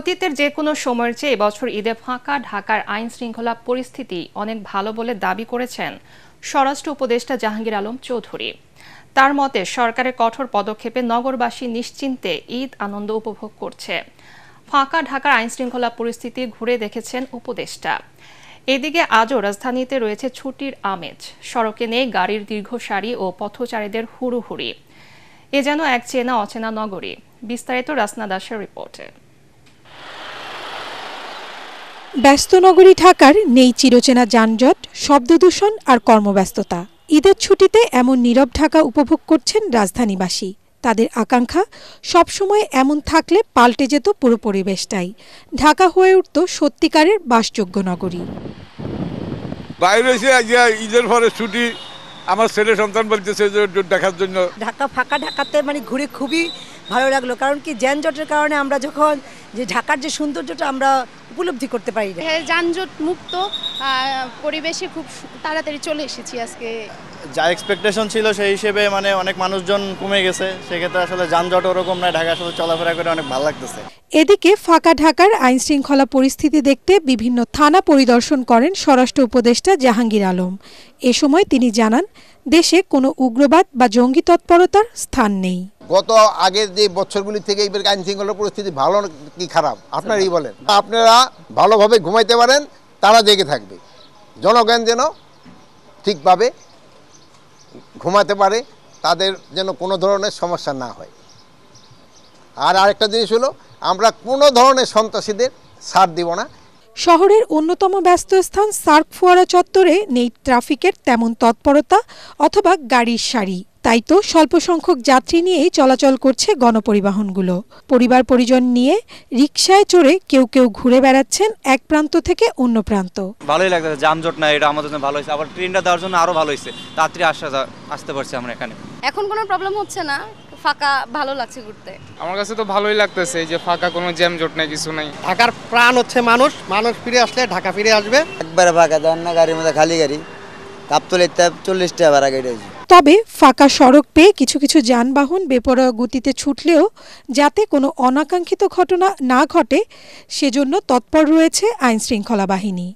অতীতের যে কোনো সময়ের চেয়ে এবছর ঈদে ফাঁকা ঢাকার আইন শৃঙ্খলা পরিস্থিতি অনেক ভালো বলে দাবি করেছেন স্বরাষ্ট্র উপদেষ্টা জাহাঙ্গীর আলম চৌধুরী। তার মতে সরকারের কঠোর পদক্ষেপে নগরবাসী নিশ্চিন্তে ঈদ আনন্দ উপভোগ করছে। ফাঁকা ঢাকার আইন শৃঙ্খলা পরিস্থিতি ঘুরে দেখেছেন উপদেষ্টা। এদিকে আজও রাজধানীতে রয়েছে ছুটির আমেজ, সড়কে নেই গাড়ির দীর্ঘ সারি ও পথচারীদের হুড়োহুড়ি। এ যেন এক চেনা অচেনা নগরী। বিস্তারিত রাসনা দাসের রিপোর্টে। ব্যস্ত নগরী ঢাকার নেই চিরচেনা যানজট, শব্দদূষণ আর কর্মব্যস্ততা। ঈদের ছুটিতে এমন নীরব ঢাকা উপভোগ করছেন রাজধানীবাসী। তাদের আকাঙ্ক্ষা সবসময় এমন থাকলে পাল্টে যেত পুরো পরিবেশটাই। ঢাকা হয়ে উঠত সত্যিকারের বাসযোগ্য নগরী। বাইরে এসে ঈদের পরে ছুটি, আমার ছেলে সন্তান বলতেছে দেখার জন্য। ঢাকা ফাঁকা ঢাকাতে ঘুরে খুবই ভালো লাগলো, কারণ কি যানজটের কারণে আমরা যখন যে ঢাকার যে সৌন্দর্যটা আমরা উপলব্ধি করতে পারি না। যানজট মুক্ত পরিবেশে খুব তাড়াতাড়ি চলে এসেছি আজকে। যা এক্সপেকটেশন ছিল সেই হিসেবে অনেক মানুষজন কমে গেছে, সেক্ষেত্রে আসলে যানজট ওরকম নয়, ঢাকা আসলে চলাফেরা করে অনেক ভালো লাগতেছে। এদিকে ফাঁকা ঢাকার আইন শৃঙ্খলা পরিস্থিতি দেখতে বিভিন্ন থানা পরিদর্শন করেন স্বরাষ্ট্র উপদেষ্টা জাহাঙ্গীর আলম। এ সময় তিনি জানান, দেশে কোনো উগ্রবাদ বা জঙ্গি তৎপরতার স্থান নেই। গত আগের যে বছরগুলি থেকে এবার আইন শৃঙ্খলা পরিস্থিতি ভালো কি খারাপ আপনারাই বলেন। আপনারা ভালোভাবে ঘুমাইতে পারেন, তারা জেগে থাকবে। জনগণ যেন ঠিকভাবে ঘুমাতে পারে, তাদের যেন কোনো ধরনের সমস্যা না হয়। আর আরেকটা জিনিস হলো, আমরা কোনো ধরনের সন্ত্রাসীদের ছাড় দিব না। শহরের অন্যতম ব্যস্ত স্থান সার্ক ফোয়ারা চত্বরে নেই ট্রাফিকের তেমন তৎপরতা অথবা গাড়ির সারি। তাই তো স্বল্প সংখ্যক যাত্রী নিয়েই চলাচল করছে গণপরিবহনগুলো। পরিবার পরিজন নিয়ে রিকশায় চড়ে কেউ কেউ ঘুরে বেড়াচ্ছেন এক প্রান্ত থেকে অন্য প্রান্ত। ভালোই লাগছে, যানজট না, এটা আমাদের জন্য ভালো হয়েছে। আবার ট্রেনটা দেওয়ার জন্য আরো ভালো হয়েছে, তাড়াতাড়ি আসতে পারছি আমরা এখানে। এখন কোনো প্রবলেম হচ্ছে না, ফাঁকা ভালো লাগছে ঘুরতে। আমার কাছে তো ভালোই লাগতেছে যে ফাঁকা, কোনো জ্যাম জট নাই, কিছু নাই। ঢাকার প্রাণ হচ্ছে মানুষ, মানুষ ফিরে আসলে ঢাকা ফিরে আসবে। একবারে ফাঁকা, দেন না গাড়ির মধ্যে খালি গাড়ি, কাপতলে 40টা ভাড়া গাড়ি আছে। তবে ফাঁকা সড়ক পেয়ে কিছু কিছু যানবাহন বেপরোয়া গতিতে ছুটলেও যাতে কোনো অনাকাঙ্ক্ষিত ঘটনা না ঘটে সেজন্য তৎপর রয়েছে আইন শৃঙ্খলা বাহিনী।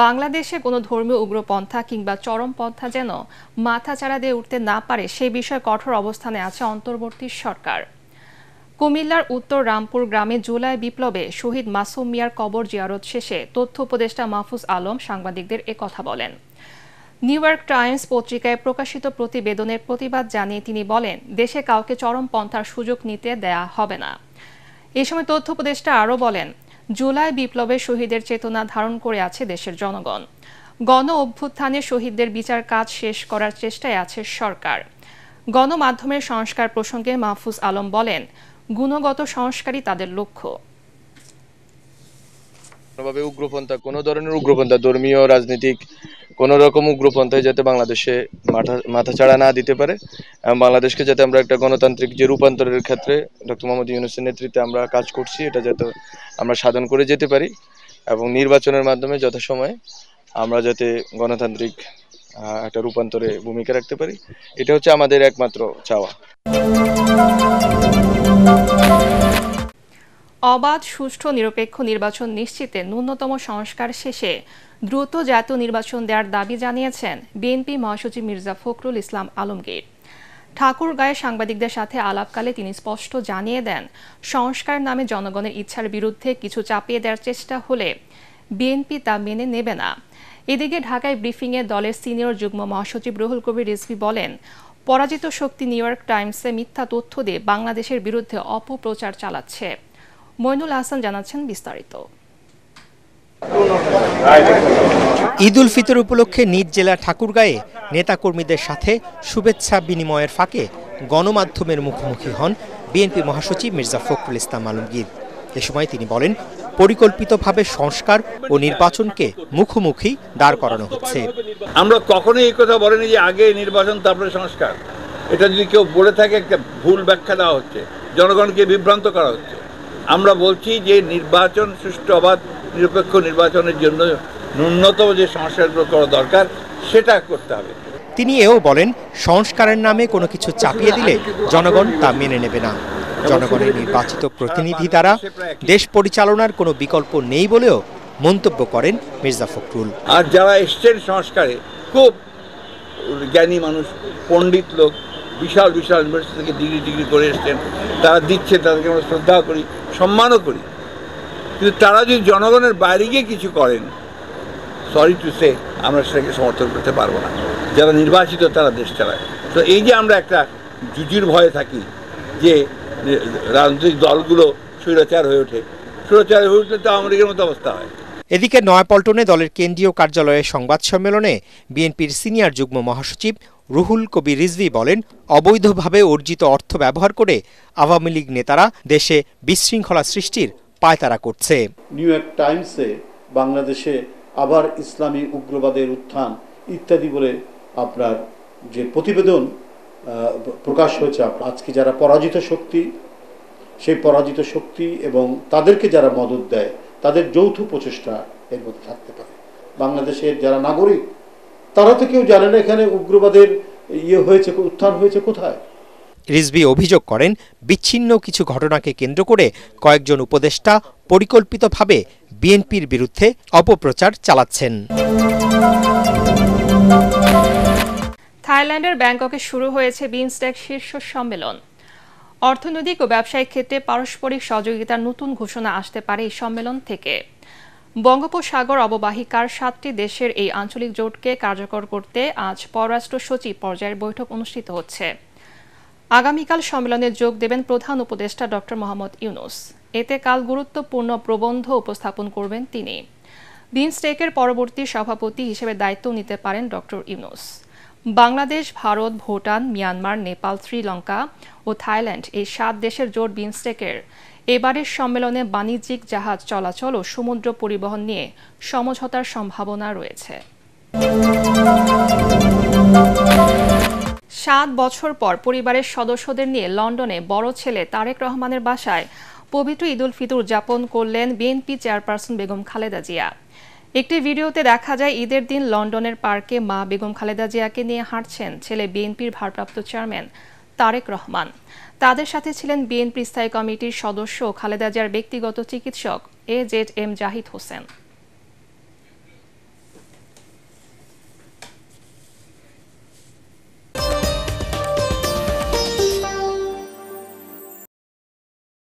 বাংলাদেশে কোনো ধর্মীয় উগ্রপন্থা কিংবা চরমপন্থা যেন মাথাচাড়া দিয়ে উঠতে না পারে সে বিষয়ে কঠোর অবস্থানে আছে অন্তর্বর্তী সরকার। কুমিল্লার উত্তর রামপুর গ্রামে জুলাই বিপ্লবে শহীদ মাসুম মিয়ার কবর জিয়ারত শেষে তথ্য উপদেষ্টা মাহফুজ আলম সাংবাদিকদের একথা বলেন। নিউ ইয়র্ক টাইমস পত্রিকায় প্রকাশিত প্রতিবেদনের প্রতিবাদ জানিয়ে তিনি বলেন, দেশে কাউকে চরমপন্থার সুযোগ নিতে দেয়া হবে না। এ সময় তথ্য উপদেষ্টা আরও বলেন, জুলাই বিপ্লবে শহীদের চেতনা ধারণ করে আছে দেশের জনগণ। গণ অভ্যুত্থানে শহীদদের বিচার কাজ শেষ করার চেষ্টায় আছে সরকার। গণমাধ্যমের সংস্কার প্রসঙ্গে মাহফুজ আলম বলেন, গুণগত সংস্কারই তাদের লক্ষ্য। উগ্রপন্থা, কোনো ধরনের উগ্রপন্থা, ধর্মীয় রাজনৈতিক কোনো রকম উগ্রপন্থায় যাতে বাংলাদেশে মাথাচাড়া না দিতে পারে এবং বাংলাদেশকে যাতে আমরা একটা গণতান্ত্রিক যে রূপান্তরের ক্ষেত্রে ডক্টর মোহাম্মদ ইউনূসের নেতৃত্বে আমরা কাজ করছি, এটা যাতে আমরা সাধন করে যেতে পারি এবং নির্বাচনের মাধ্যমে যথাসময়ে আমরা যাতে গণতান্ত্রিক একটা রূপান্তরে ভূমিকা রাখতে পারি, এটা হচ্ছে আমাদের একমাত্র চাওয়া। অবাধ, সুষ্ঠু, নিরপেক্ষ নির্বাচন নিশ্চিতে ন্যূনতম সংস্কার শেষে দ্রুত জাতীয় নির্বাচন দেওয়ার দাবি জানিয়েছেন বিএনপি মহাসচিব মির্জা ফখরুল ইসলাম আলমগীর। ঠাকুরগাঁয়ে সাংবাদিকদের সাথে আলাপকালে তিনি স্পষ্ট জানিয়ে দেন, সংস্কার নামে জনগণের ইচ্ছার বিরুদ্ধে কিছু চাপিয়ে দেওয়ার চেষ্টা হলে বিএনপি তা মেনে নেবে না। এদিকে ঢাকায় ব্রিফিংয়ে দলের সিনিয়র যুগ্ম মহাসচিব রুহুল কবির রিজভী বলেন, পরাজিত শক্তি নিউ ইয়র্ক টাইমসে মিথ্যা তথ্য দিয়ে বাংলাদেশের বিরুদ্ধে অপপ্রচার চালাচ্ছে। মইনুল হাসান জানাচ্ছেন বিস্তারিত। ঈদ উল ফিতর উপলক্ষে নিজ জেলা ঠাকুরগাঁয়ে নেতাকর্মীদের সাথে শুভেচ্ছা বিনিময়ের ফাঁকে গণমাধ্যমের মুখোমুখি হন বিএনপি মহাসচিব মির্জা ফখরুল ইসলাম আলমগীর। এ সময় তিনি বলেন, পরিকল্পিতভাবে সংস্কার ও নির্বাচনকে মুখোমুখি দাঁড় করানো হচ্ছে। আমরা কখনোই এই কথা বলিনি যে আগে নির্বাচন তারপরে সংস্কার। এটা যদি কেউ বলে থাকে, একটা ভুল ব্যাখ্যা দেওয়া হচ্ছে, জনগণকে বিভ্রান্ত করা হচ্ছে। আমরা বলছি যে নির্বাচন সুষ্ঠু, অবাধ, নিরপেক্ষ নির্বাচনের জন্য ন্যূনতম যে সংস্কারগুলো করা দরকার সেটা করতে হবে। তিনি এও বলেন, সংস্কারের নামে কোনো কিছু চাপিয়ে দিলে জনগণ তা মেনে নেবে না। জনগণের নির্বাচিত প্রতিনিধি দ্বারা দেশ পরিচালনার কোনো বিকল্প নেই বলেও মন্তব্য করেন মির্জা ফখরুল। আর যারা এসছেন সংস্কারে খুব জ্ঞানী মানুষ, পণ্ডিত লোক, বিশাল বিশাল ইউনিভার্সিটি থেকে ডিগ্রি করে এসছেন, তারা দিচ্ছে, তাদেরকে আমরা শ্রদ্ধা করি, সম্মানও করি। কিন্তু তারা যদি জনগণের বাইরে গিয়ে কিছু করেন, সরি টু সে, আমরা সেটাকে সমর্থন করতে পারবো না। যারা নির্বাচিত তারা দেশ চালায়। তো এই যে আমরা একটা জুজুর ভয়ে থাকি যে রাজনৈতিক দলগুলো স্বৈরাচার হয়ে ওঠে, স্বৈরাচার হয়ে উঠলে তো আওয়ামী লীগের মতো অবস্থা হয়। এদিকে নয়াপল্টনে দলের কেন্দ্রীয় কার্যালয়ে সংবাদ সম্মেলনে বিএনপির সিনিয়র যুগ্ম মহাসচিব রুহুল কবির রিজভী বলেন, অবৈধভাবে অর্জিত অর্থ ব্যবহার করে আওয়ামী লীগ নেতারা দেশে বিশৃঙ্খলা সৃষ্টির পায়তারা করছে। নিউ ইয়র্ক টাইমসে বাংলাদেশে আবার ইসলামী উগ্রবাদের উত্থান ইত্যাদি বলে আপনার যে প্রতিবেদন প্রকাশ হয়েছে, আজকে যারা পরাজিত শক্তি, সেই পরাজিত শক্তি এবং তাদেরকে যারা মদত দেয়, তাদের যৌথ প্রচেষ্টা এর মধ্যে থাকতে পারে। বাংলাদেশের যারা নাগরিক, তারা তো কেউ জানে না এখানে উগ্রবাদের উত্থান হয়েছে কোথায়। রিজভী অভিযোগ করেন, বিচ্ছিন্ন কিছু ঘটনাকে কেন্দ্র করে কয়েকজন উপদেষ্টা পরিকল্পিতভাবে বিএনপির বিরুদ্ধে অপপ্রচার চালাচ্ছেন। থাইল্যান্ডের ব্যাংককে শুরু হয়েছে বিমস্টেক শীর্ষ সম্মেলন। অর্থনৈতিক ও ব্যবসায়িক ক্ষেত্রে পারস্পরিক সহযোগিতার নতুন ঘোষণা আসতে পারে এই সম্মেলন থেকে। বঙ্গোপসাগর অববাহিকার 7টি দেশের এই আঞ্চলিক জোটকে কার্যকর করতে আজ পররাষ্ট্র সচিব পর্যায়ের বৈঠক অনুষ্ঠিত হচ্ছে। আগামীকাল সম্মেলনে যোগ দেবেন প্রধান উপদেষ্টা ডক্টর মোহাম্মদ ইউনূস। এতে কাল গুরুত্বপূর্ণ প্রবন্ধ উপস্থাপন করবেন তিনি। বিমস্টেকের পরবর্তী সভাপতি হিসেবে দায়িত্ব নিতে পারেন ডক্টর ইউনূস। বাংলাদেশ, ভারত, ভুটান, মিয়ানমার, নেপাল, শ্রীলঙ্কা ও থাইল্যান্ড এই 7 দেশের জোট বিমস্টেকের এবারের সম্মেলনে বাণিজ্যিক জাহাজ চলাচল ও সমুদ্র পরিবহন নিয়ে সমঝোতার সম্ভাবনা রয়েছে। 7 বছর পর পরিবারের সদস্যদের নিয়ে লন্ডনে বড় ছেলে তারেক রহমানের বাসায় পবিত্র ঈদ উল ফিতর উদযাপন করলেন বিএনপি চেয়ারপারসন বেগম খালেদা জিয়া। একটি ভিডিওতে দেখা যায় ঈদের দিন লন্ডনের পার্কে মা বেগম খালেদা জিয়াকে নিয়ে হাঁটছেন ছেলে বিএনপির ভারপ্রাপ্ত চেয়ারম্যান তারেক রহমান। তাদের সাথে ছিলেন বিএনপি স্থায়ী কমিটির সদস্য খালেদা জিয়ার ব্যক্তিগত চিকিৎসক AZM জাহিদ হোসেন।